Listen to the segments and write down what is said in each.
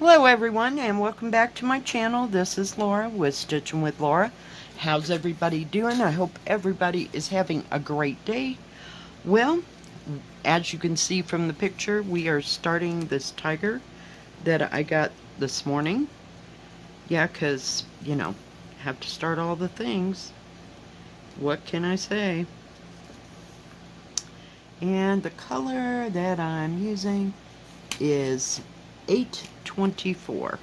Hello everyone and welcome back to my channel. This is Laura with Stitchin with Laura. How's everybody doing? I hope everybody is having a great day. Well, as you can see from the picture, we are starting this tiger that I got this morning. Yeah, because, you know, have to start all the things. What can I say? And the color that I'm using is 824.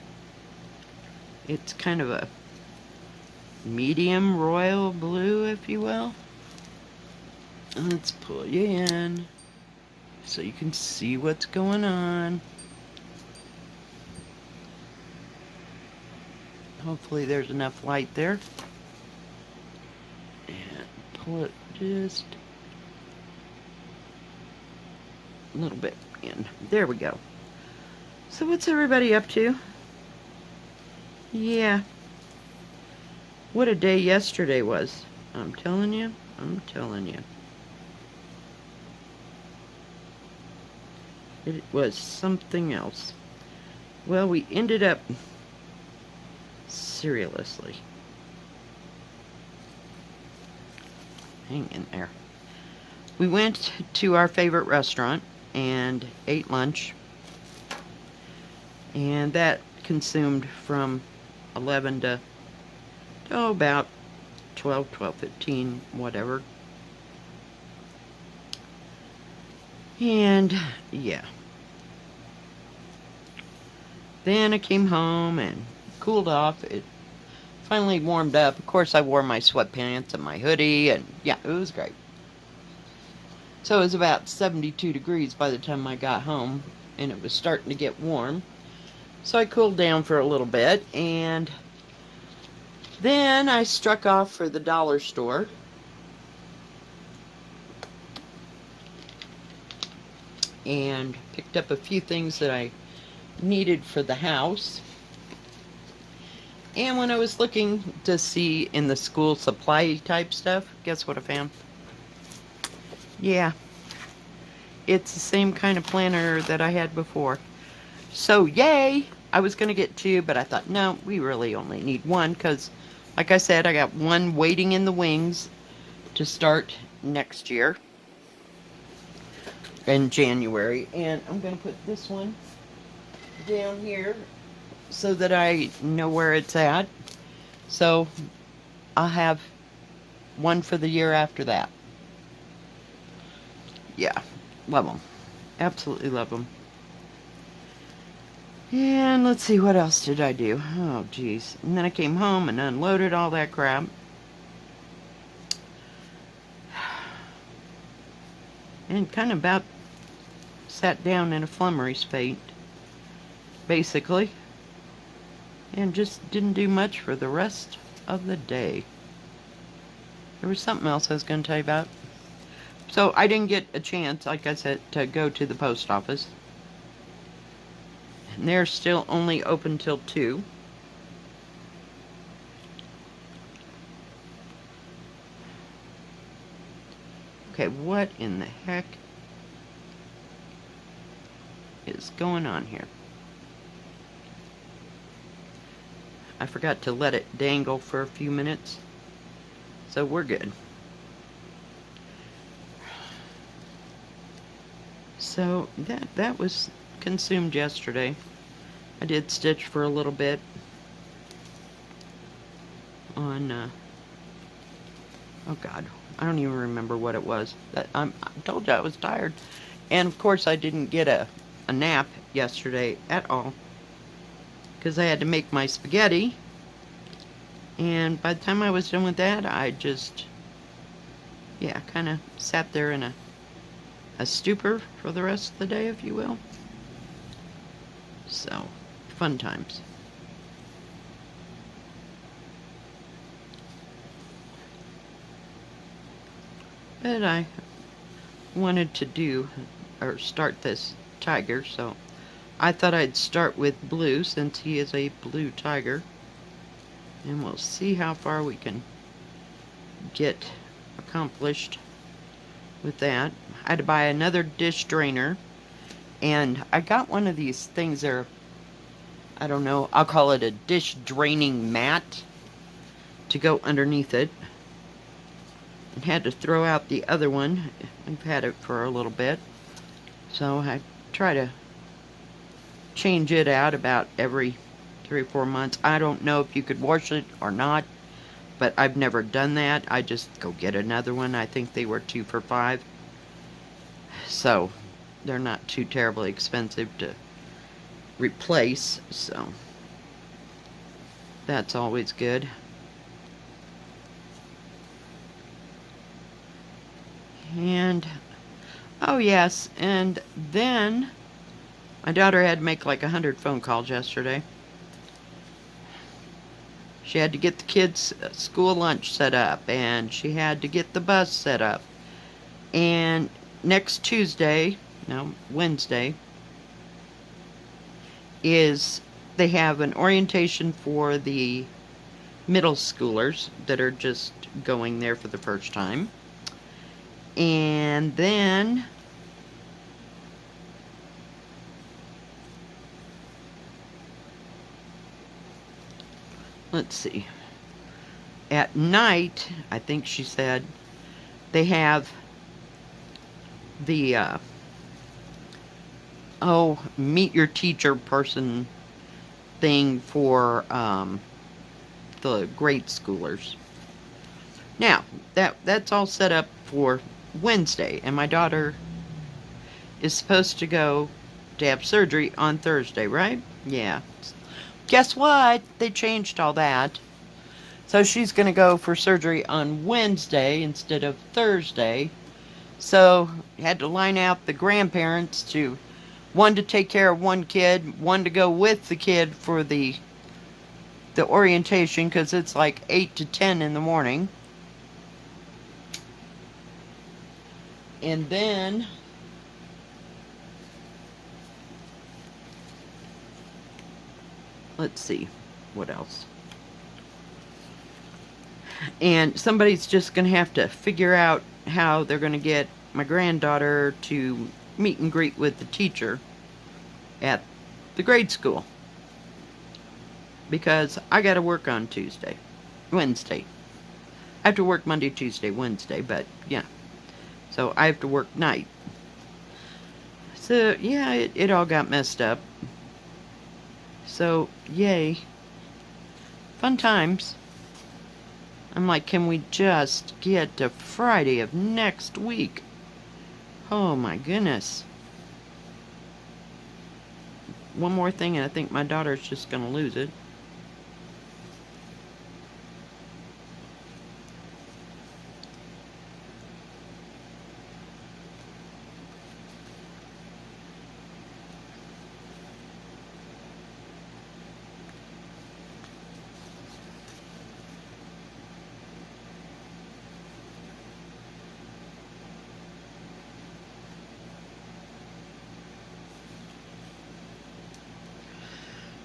It's kind of a medium royal blue, if you will. Let's pull you in so you can see what's going on. Hopefully there's enough light there. And pull it just a little bit in. There we go. So what's everybody up to? Yeah. What a day yesterday was. I'm telling you. I'm telling you. It was something else. Well, we ended up seriously. Hang in there. We went to our favorite restaurant and ate lunch. And that consumed from 11 to about 12, 12:15, whatever. And yeah. Then I came home and cooled off. It finally warmed up. Of course, I wore my sweatpants and my hoodie, and yeah, it was great. So it was about 72 degrees by the time I got home, and it was starting to get warm. So I cooled down for a little bit, and then I struck off for the dollar store. And picked up a few things that I needed for the house. And when I was looking to see in the school supply type stuff, guess what I found? Yeah, it's the same kind of planner that I had before. So yay! I was going to get two, but I thought, no, we really only need one because, like I said, I got one waiting in the wings to start next year in January. And I'm going to put this one down here so that I know where it's at. So I'll have one for the year after that. Yeah, love them. Absolutely love them. And let's see, what else did I do? Oh, geez. And then I came home and unloaded all that crap. And kind of about sat down in a flummery state, basically. And just didn't do much for the rest of the day. There was something else I was going to tell you about. So I didn't get a chance, like I said, to go to the post office. And they're still only open till 2. Okay, what in the heck is going on here? I forgot to let it dangle for a few minutes. So we're good. So that was consumed yesterday. I did stitch for a little bit on oh god, I don't even remember what it was. I told you I was tired. And of course I didn't get a nap yesterday at all because I had to make my spaghetti. And by the time I was done with that, I just, yeah, kind of sat there in a stupor for the rest of the day, if you will. So, fun times. But I wanted to do, or start this tiger, so I thought I'd start with blue since he is a blue tiger. And we'll see how far we can get accomplished with that. I had to buy another dish drainer, and I got one of these things. They're I don't know, I'll call it a dish draining mat to go underneath it. And had to throw out the other one. I've had it for a little bit. So I try to change it out about every 3 or 4 months. I don't know if you could wash it or not, but I've never done that. I just go get another one. I think they were 2 for $5. So they're not too terribly expensive to replace, so that's always good. And oh yes, and then my daughter had to make like 100 phone calls yesterday. She had to get the kids' school lunch set up, and she had to get the bus set up. And next Tuesday, no, Wednesday, is they have an orientation for the middle schoolers that are just going there for the first time. And then let's see. At night, I think she said, they have the meet your teacher person thing for the grade schoolers. Now, that's all set up for Wednesday, and my daughter is supposed to go to have surgery on Thursday, right? Yeah. Guess what? They changed all that. So she's going to go for surgery on Wednesday instead of Thursday. So had to line out the grandparents to one to take care of one kid, one to go with the kid for the orientation, because it's like 8 to 10 in the morning. And then let's see what else. And somebody's just going to have to figure out how they're going to get my granddaughter to meet and greet with the teacher at the grade school. Because I got to work on Wednesday. I have to work Monday, Tuesday, Wednesday, but yeah. So I have to work night. So yeah, it all got messed up. So yay. Fun times. I'm like, can we just get to Friday of next week? Oh my goodness. One more thing and I think my daughter's just gonna lose it.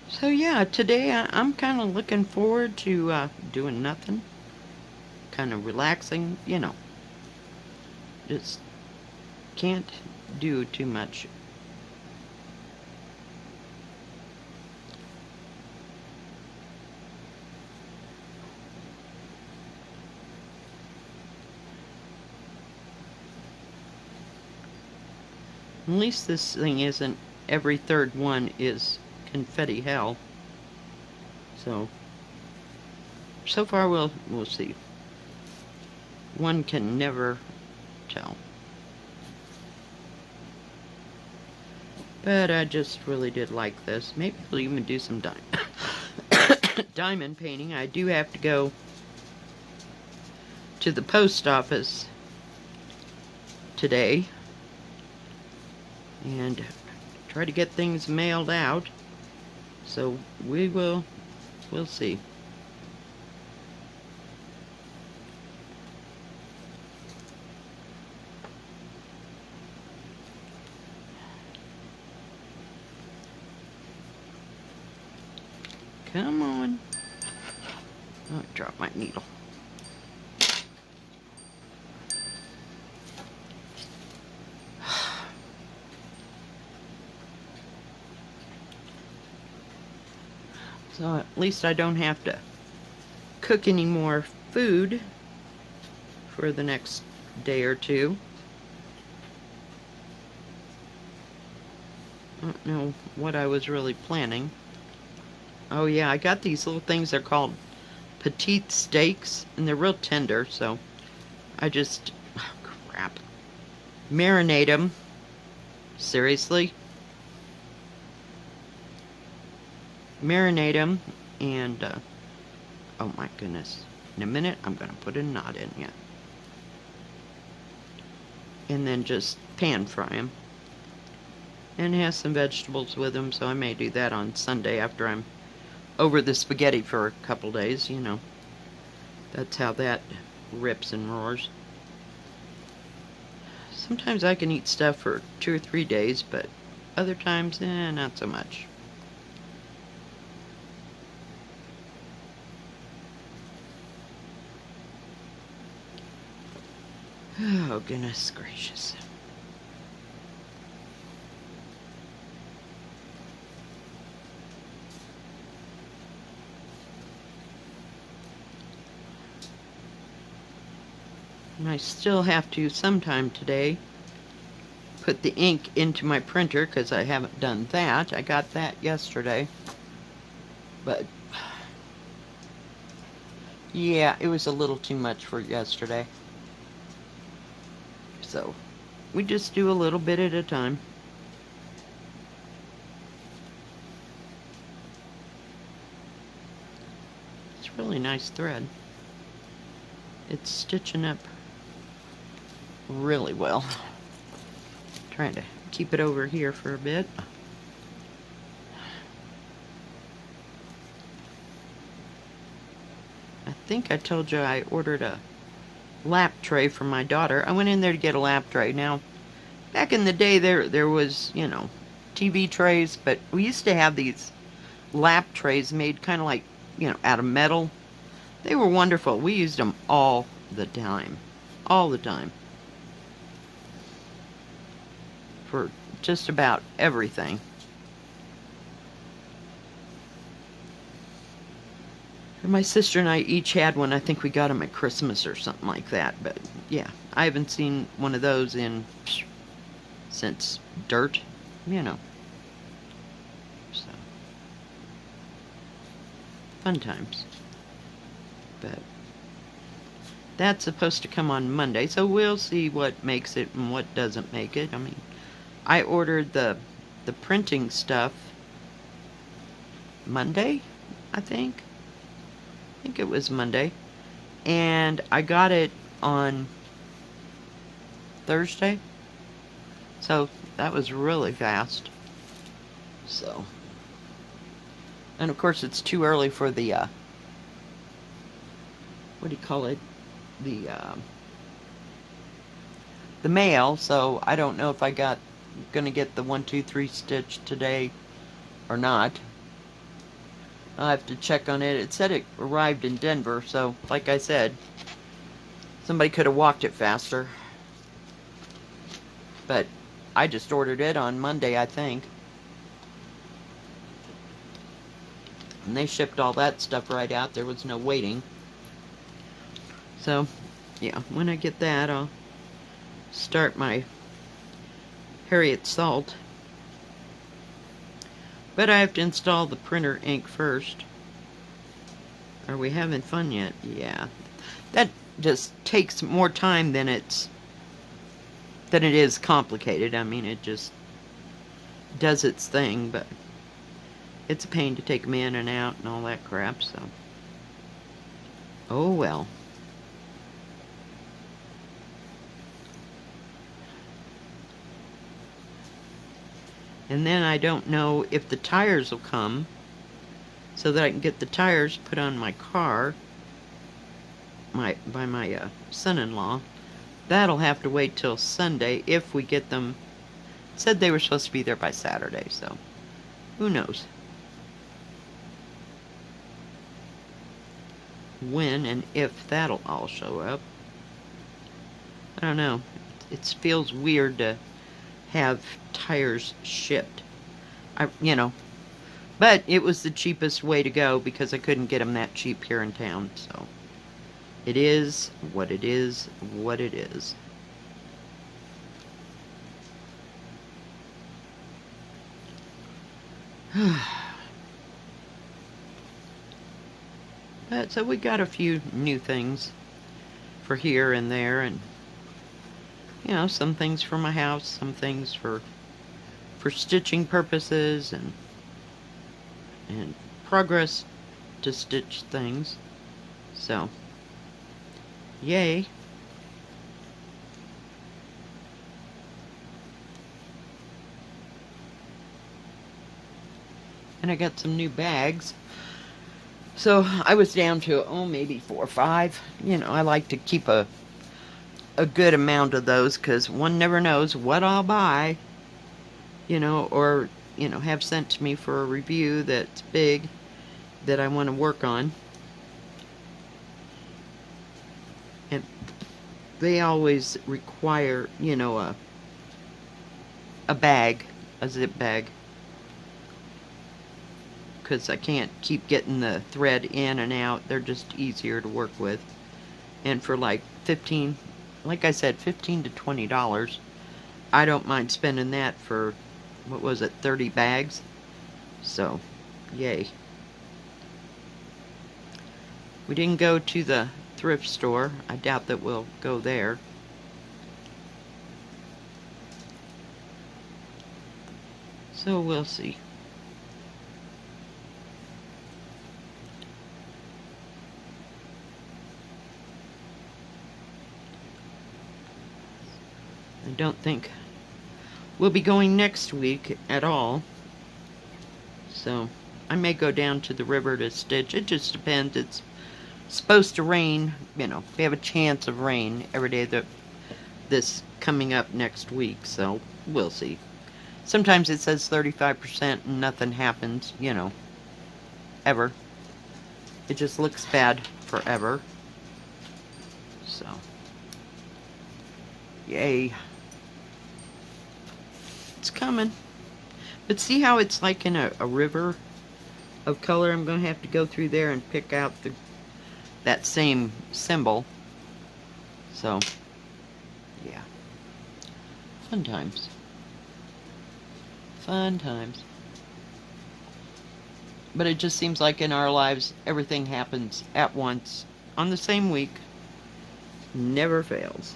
So yeah, today I'm kind of looking forward to doing nothing. Kind of relaxing, you know. Just can't do too much. At least this thing isn't every third one is confetti hell. So far we'll see. One can never tell. But I just really did like this. Maybe I'll even do some diamond painting. I do have to go to the post office today and try to get things mailed out. So we'll see. Come on. Oh, I dropped my needle. So at least I don't have to cook any more food for the next day or two. I don't know what I was really planning. Oh yeah, I got these little things. They're called petite steaks, and they're real tender, so I just, oh, crap, marinate them. Seriously? Marinate them, and, oh my goodness. In a minute, I'm going to put a knot in yet. And then just pan fry them. And it has some vegetables with them, so I may do that on Sunday after I'm over the spaghetti for a couple days, you know. That's how that rips and roars. Sometimes I can eat stuff for 2 or 3 days, but other times, not so much. Oh, goodness gracious. And I still have to sometime today put the ink into my printer because I haven't done that. I got that yesterday. But yeah, it was a little too much for yesterday. So we just do a little bit at a time. It's really nice thread. It's stitching up really well. Trying to keep it over here for a bit. I think I told you I ordered a lap tray for my daughter. I went in there to get a lap tray. Now, back in the day, there was, you know, TV trays, but we used to have these lap trays made kind of like, you know, out of metal. They were wonderful. We used them all the time. All the time. For just about everything. And my sister and I each had one. I think we got them at Christmas or something like that. But yeah, I haven't seen one of those since dirt, you know. So fun times. But that's supposed to come on Monday, so we'll see what makes it and what doesn't make it. I mean, I ordered the printing stuff Monday, I think. I think it was Monday. And I got it on Thursday. So that was really fast. So. And of course it's too early for the, what do you call it? The mail, so I don't know if I gonna get the 1, 2, 3 stitch today or not. I'll have to check on it. It said it arrived in Denver, so like I said, somebody could have walked it faster. But I just ordered it on Monday, I think. And they shipped all that stuff right out. There was no waiting. So, yeah, when I get that, I'll start my Harriet Salt. But I have to install the printer ink first. Are we having fun yet? Yeah. That just takes more time than it is complicated. I mean, it just does its thing, but it's a pain to take them in and out and all that crap, so. Oh well. And then I don't know if the tires will come so that I can get the tires put on my car by my son-in-law. That'll have to wait till Sunday if we get them. It said they were supposed to be there by Saturday, so who knows when and if that'll all show up. I don't know. It feels weird to have tires shipped. You know, But it was the cheapest way to go because I couldn't get them that cheap here in town. So it is what it is, what it is. But so we got a few new things for here and there, and some things for my house, some things for stitching purposes, and progress to stitch things. So, yay. And I got some new bags. So I was down to, maybe 4 or 5. I like to keep a good amount of those because one never knows what I'll buy, or, have sent to me for a review that's big that I want to work on. And they always require, a bag, a zip bag. Because I can't keep getting the thread in and out. They're just easier to work with. And for like $15 to $20, I don't mind spending that for, 30 bags? So, yay. We didn't go to the thrift store. I doubt that we'll go there. So we'll see. I don't think we'll be going next week at all. So I may go down to the river to stitch. It just depends. It's supposed to rain. We have a chance of rain every day this coming up next week. So we'll see. Sometimes it says 35% and nothing happens, ever. It just looks bad forever. So, yay. It's coming. But see how it's like in a river of color? I'm going to have to go through there and pick out that same symbol. So, yeah. Fun times. Fun times. But it just seems like in our lives, everything happens at once, on the same week. Never fails.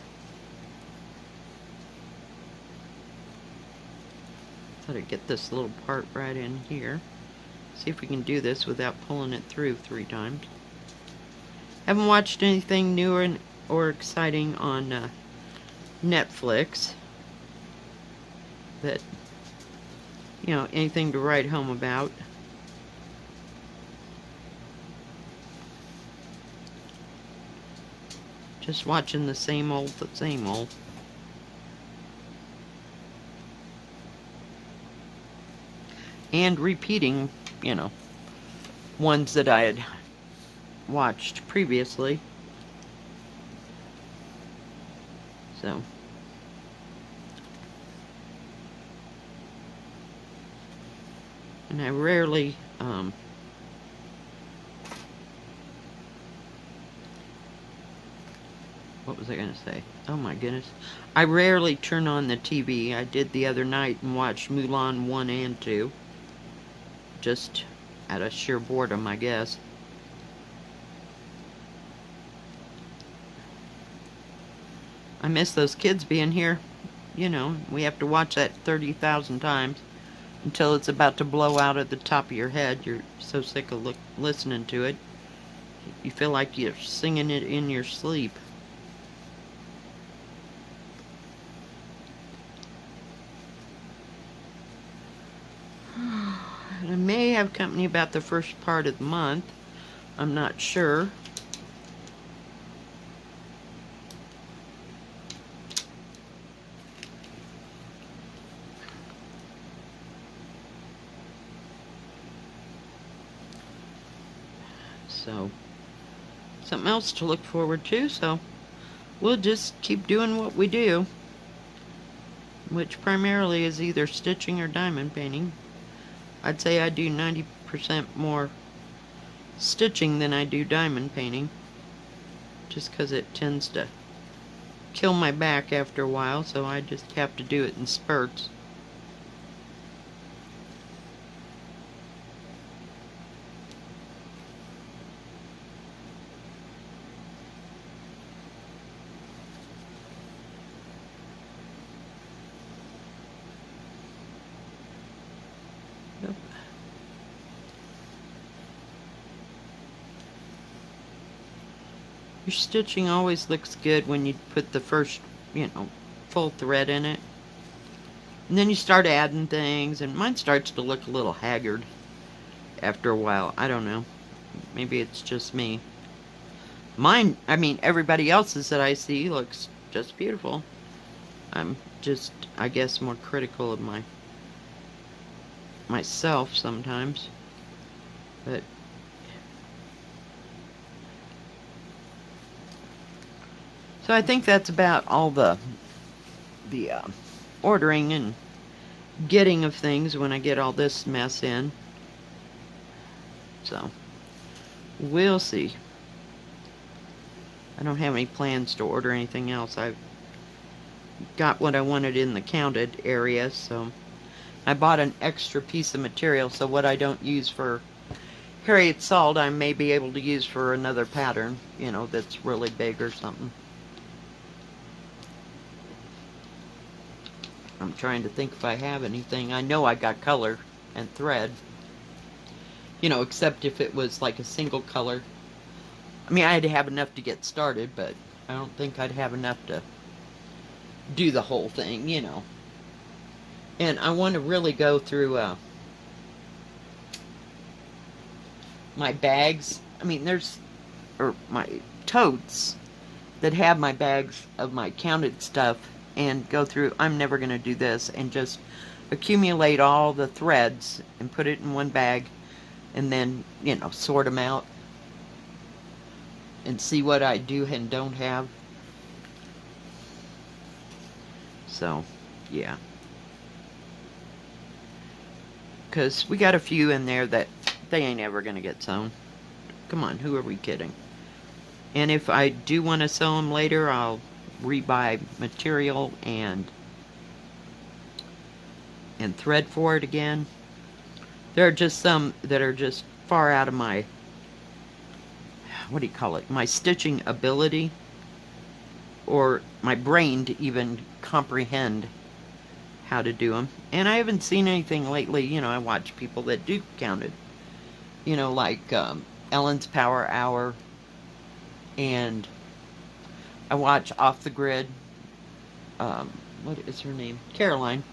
Thought I'd get this little part right in here. See if we can do this without pulling it through 3 times. Haven't watched anything new or exciting on Netflix that, anything to write home about. Just watching the same old. And repeating, ones that I had watched previously. So. And I rarely, what was I going to say? Oh my goodness. I rarely turn on the TV. I did the other night and watched Mulan 1 and 2. Just out of sheer boredom, I guess. I miss those kids being here. We have to watch that 30,000 times until it's about to blow out at the top of your head. You're so sick of listening to it. You feel like you're singing it in your sleep. I may have company about the first part of the month. I'm not sure. So, something else to look forward to, so we'll just keep doing what we do, which primarily is either stitching or diamond painting. I'd say I do 90% more stitching than I do diamond painting, just because it tends to kill my back after a while, so I just have to do it in spurts. Yep. Your stitching always looks good when you put the first, full thread in it. And then you start adding things, and mine starts to look a little haggard after a while. I don't know. Maybe it's just me. Mine, everybody else's that I see looks just beautiful. I'm just, I guess, more critical of myself sometimes. But so I think that's about all the ordering and getting of things when I get all this mess in. So we'll see. I don't have any plans to order anything else. I've got what I wanted in the counted area, so I bought an extra piece of material, so what I don't use for Harriet Salt, I may be able to use for another pattern, that's really big or something. I'm trying to think if I have anything. I know I got color and thread, except if it was like a single color. I'd have enough to get started, but I don't think I'd have enough to do the whole thing, And I want to really go through my bags. Or my totes that have my bags of my counted stuff, and go through. I'm never going to do this, and just accumulate all the threads and put it in one bag, and then, sort them out and see what I do and don't have. So, yeah. Because we got a few in there that they ain't ever going to get sewn. Come on, who are we kidding? And if I do want to sew them later, I'll rebuy material and thread for it again. There are just some that are just far out of my, my stitching ability, or my brain to even comprehend how to do them. And I haven't seen anything lately. I watch people that do counted, like Ellen's Power Hour, and I watch Off the Grid. What is her name? Caroline.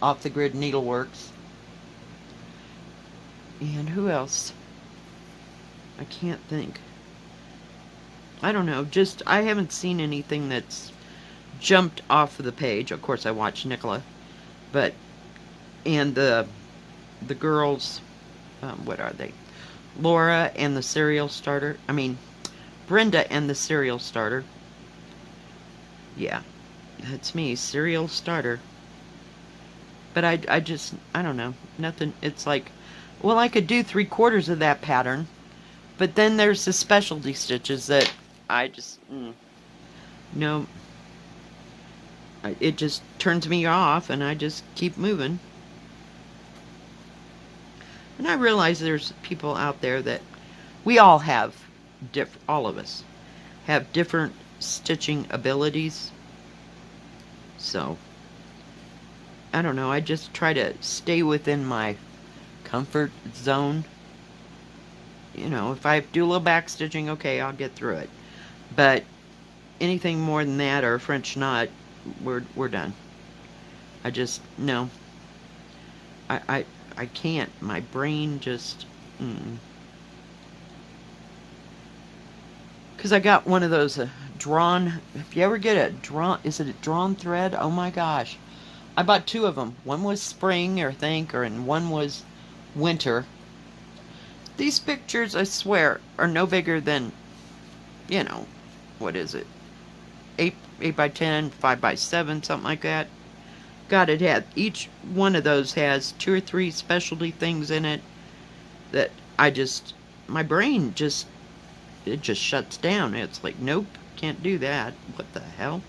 Off the Grid Needleworks. And who else? I can't think. I don't know. Just, I haven't seen anything that's jumped off of the page. Of course, I watch Nicola. But, and the girls, what are they? Laura and the Cereal Starter. Brenda and the Cereal Starter. Yeah, that's me, Cereal Starter. But I don't know. Nothing. It's like, well, I could do 3/4 of that pattern. But then there's the specialty stitches that I just, no. It just turns me off, and I just keep moving. And I realize there's people out there that we all have, all of us, have different stitching abilities. So, I don't know, I just try to stay within my comfort zone. If I do a little back stitching, okay, I'll get through it. But anything more than that, or a French knot, we're done. I just, no. I can't. My brain just, Because I got one of those drawn, if you ever get a drawn, is it a drawn thread? Oh my gosh. I bought 2 of them. One was spring, and one was winter. These pictures, I swear, are no bigger than, what is it? 8 by 10, 5 by 7, something like that. God, it had, each one of those has 2 or 3 specialty things in it that my brain it just shuts down. It's like, nope, can't do that. What the hell?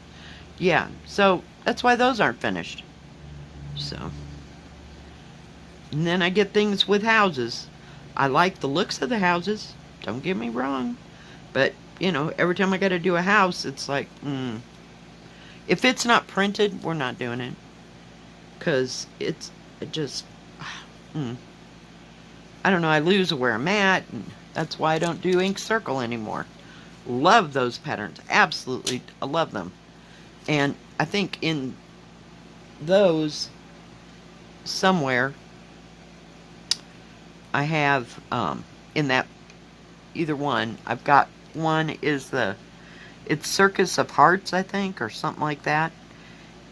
Yeah, so that's why those aren't finished. So, and then I get things with houses. I like the looks of the houses, don't get me wrong. But, every time I got to do a house, it's like, if it's not printed, we're not doing it. Because it just, I don't know, I lose where I'm at, and that's why I don't do ink circle anymore. Love those patterns, absolutely, I love them. And I think in those, somewhere, I have, in that, either one, I've got one it's Circus of Hearts, I think, or something like that.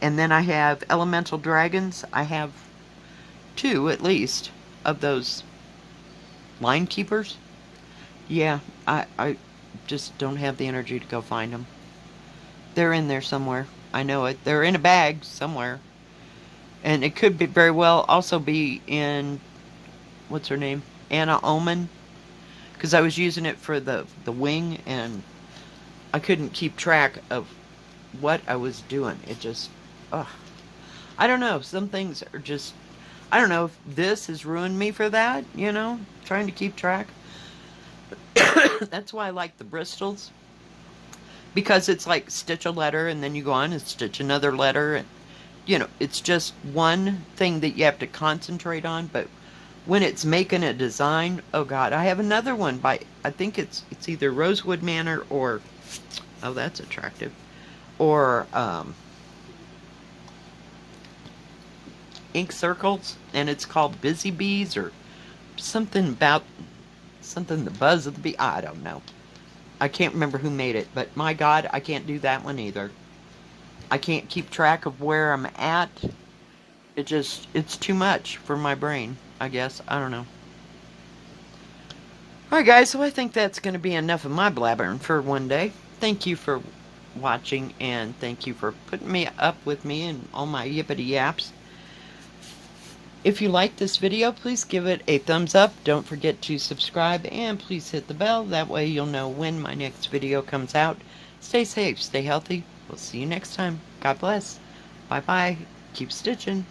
And then I have Elemental Dragons. I have 2, at least, of those line keepers. Yeah, I just don't have the energy to go find them. They're in there somewhere. I know it. They're in a bag somewhere. And it could be very well also be in, what's her name? Anna Omen. Because I was using it for the wing, and I couldn't keep track of what I was doing. It just, ugh. I don't know. Some things are just, I don't know if this has ruined me for that, trying to keep track. That's why I like the Bristols. Because it's like stitch a letter and then you go on and stitch another letter. And, it's just one thing that you have to concentrate on. But when it's making a design, oh God, I have another one by, I think it's either Rosewood Manor or, oh, that's attractive. Or, ink circles, and it's called Busy Bees or something about something the buzz of the bee. I don't know. I can't remember who made it, but my God, I can't do that one either. I can't keep track of where I'm at. It's too much for my brain, I guess. I don't know. Alright guys, so I think that's going to be enough of my blabbering for one day. Thank you for watching, and thank you for putting me up with me and all my yippity yaps. If you like this video, please give it a thumbs up. Don't forget to subscribe, and please hit the bell. That way you'll know when my next video comes out. Stay safe, stay healthy. We'll see you next time. God bless. Bye-bye. Keep stitching.